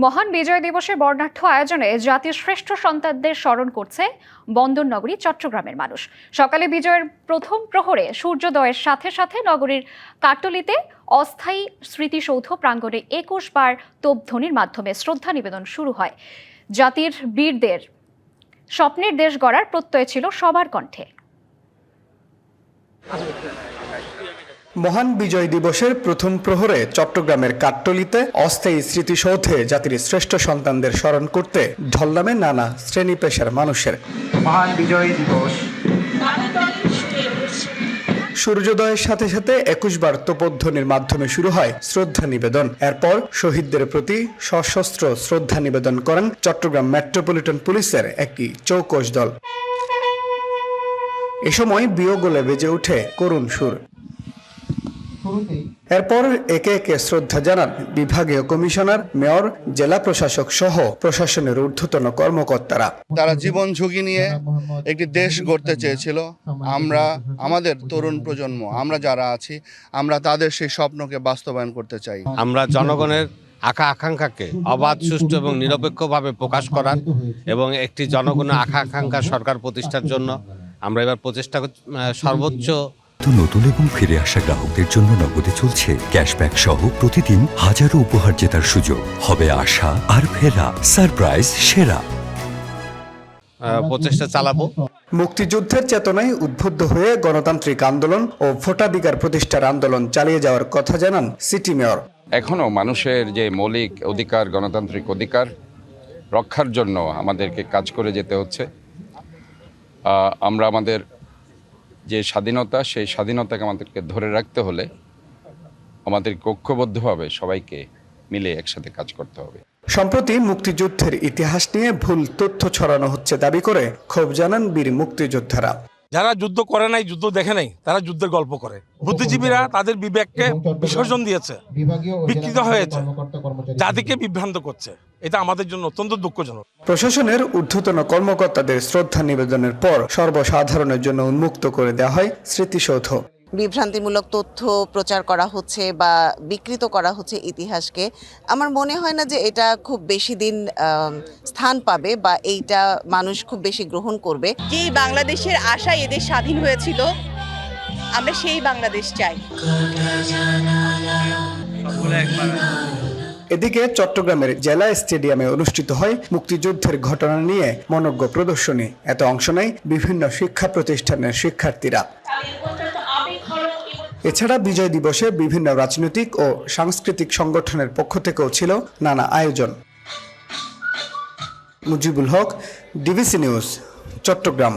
মহান বিজয় দিবসের বর্ণাঢ্য আয়োজনে জাতির শ্রেষ্ঠ সন্তানদের স্মরণ করছে বন্দর নগরী চট্টগ্রামের মানুষ। সকালে বিজয়ের প্রথম প্রহরে সূর্যোদয়ের সাথে সাথে নগরীর কাটলিতে অস্থায়ী স্মৃতিসৌধ প্রাঙ্গণে ২১ বার তোপধ্বনির মাধ্যমে শ্রদ্ধা নিবেদন শুরু হয়। জাতির বীরদের স্বপ্নের দেশ গড়ার প্রত্যয় ছিল সবার কণ্ঠে। মহান বিজয় দিবসের প্রথম প্রহরে চট্টগ্রামের কাট্টলিতে অস্থায়ী স্মৃতিসৌধে জাতির শ্রেষ্ঠ সন্তানদের স্মরণ করতে ঢল নামে নানা শ্রেণী পেশার মানুষের। মহান বিজয় দিবস। সূর্যোদয়ের সাথে সাথে ২১ বার তোপধ্বনির মাধ্যমে শুরু হয় শ্রদ্ধা নিবেদন। এরপর শহীদদের প্রতি সশস্ত্র শ্রদ্ধা নিবেদন করেন চট্টগ্রাম মেট্রোপলিটন পুলিশের একটি চৌকস দল। এ সময় বিয়োগলে বেজে ওঠে করুণ সুর। এরপর একে একে শ্রদ্ধা জানান বিভাগীয় কমিশনার, মেয়র, জেলা প্রশাসক সহ প্রশাসনের ঊর্ধ্বতন কর্মকর্তারা। তারা জীবন ঝুঁকি নিয়ে একটি দেশ গড়তে চেয়েছিল। আমরা আমাদের তরুণ প্রজন্ম, আমরা যারা আছি, আমরা তাদের সেই স্বপ্নকে বাস্তবায়ন করতে চাই। আমরা জনগণের আকাঙ্ক্ষাকে অবাধ, সুষ্ঠু এবং নিরপেক্ষভাবে প্রকাশ করার এবং একটি জনগণের আকাঙ্ক্ষা সরকার প্রতিষ্ঠার জন্য আমরা এবার প্রচেষ্টা সর্বোচ্চ। নতুন এবং ফিরে আসা গ্রাহকদের জন্য নগদে চলছে ক্যাশব্যাক সহ প্রতিদিন হাজারো উপহার জেতার সুযোগ। হবে আশা আর ফেরা, সারপ্রাইজ সেরা। প্রচেষ্টা চালাবো। মুক্তিযুদ্ধের চেতনায় উদ্বুদ্ধ হয়ে গণতান্ত্রিক আন্দোলন ও ভোটাধিকার প্রতিষ্ঠার আন্দোলন চালিয়ে যাওয়ার কথা জানান সিটি মেয়র। এখনো মানুষের যে মৌলিক অধিকার, গণতান্ত্রিক অধিকার রক্ষার জন্য আমাদেরকে কাজ করে যেতে হচ্ছে। আমরা আমাদের যে স্বাধীনতা, সেই স্বাধীনতাকে আমাদেরকে ধরে রাখতে হলে আমাদের ঐক্যবদ্ধভাবে সবাইকে মিলে একসাথে কাজ করতে হবে। সম্প্রতি মুক্তিযুদ্ধের ইতিহাস নিয়ে ভুল তথ্য ছড়ানো হচ্ছে দাবি করে ক্ষোভ জানান বীর মুক্তিযোদ্ধারা। যারা যুদ্ধ করে নাই, যুদ্ধ দেখে নাই, তারা যুদ্ধের গল্প করে। বুদ্ধিজীবীরা তাদের বিবেককে বিসর্জন দিয়েছে, বিকৃত হয়েছে, জাতিকে বিভ্রান্ত করছে। এটা আমাদের জন্য অত্যন্ত দুঃখজনক। প্রশাসনের ঊর্ধ্বতন কর্মকর্তাদের শ্রদ্ধা নিবেদনের পর সর্বসাধারণের জন্য উন্মুক্ত করে দেওয়া হয় স্মৃতিসৌধ। বিভ্রান্তিমূলক তথ্য প্রচার করা হচ্ছে বা বিকৃত করা হচ্ছে ইতিহাসকে। আমার মনে হয় না যে এটা খুব বেশি দিন স্থান পাবে বা এইটা মানুষ খুব বেশি গ্রহণ করবে। যেই বাংলাদেশের আশায় এদের স্বাধীন হয়েছিল, আমরা সেই বাংলাদেশ চাই। এদিকে চট্টগ্রামের জেলা স্টেডিয়ামে অনুষ্ঠিত হয় মুক্তিযুদ্ধের ঘটনা নিয়ে মনোজ্ঞ প্রদর্শনী। এতে অংশ নেয় বিভিন্ন শিক্ষা প্রতিষ্ঠানের শিক্ষার্থীরা। এছাড়া বিজয় দিবসে বিভিন্ন রাজনৈতিক ও সাংস্কৃতিক সংগঠনের পক্ষ থেকেও ছিল নানা আয়োজন। Mujibul Haque, DBC news, Chittagong.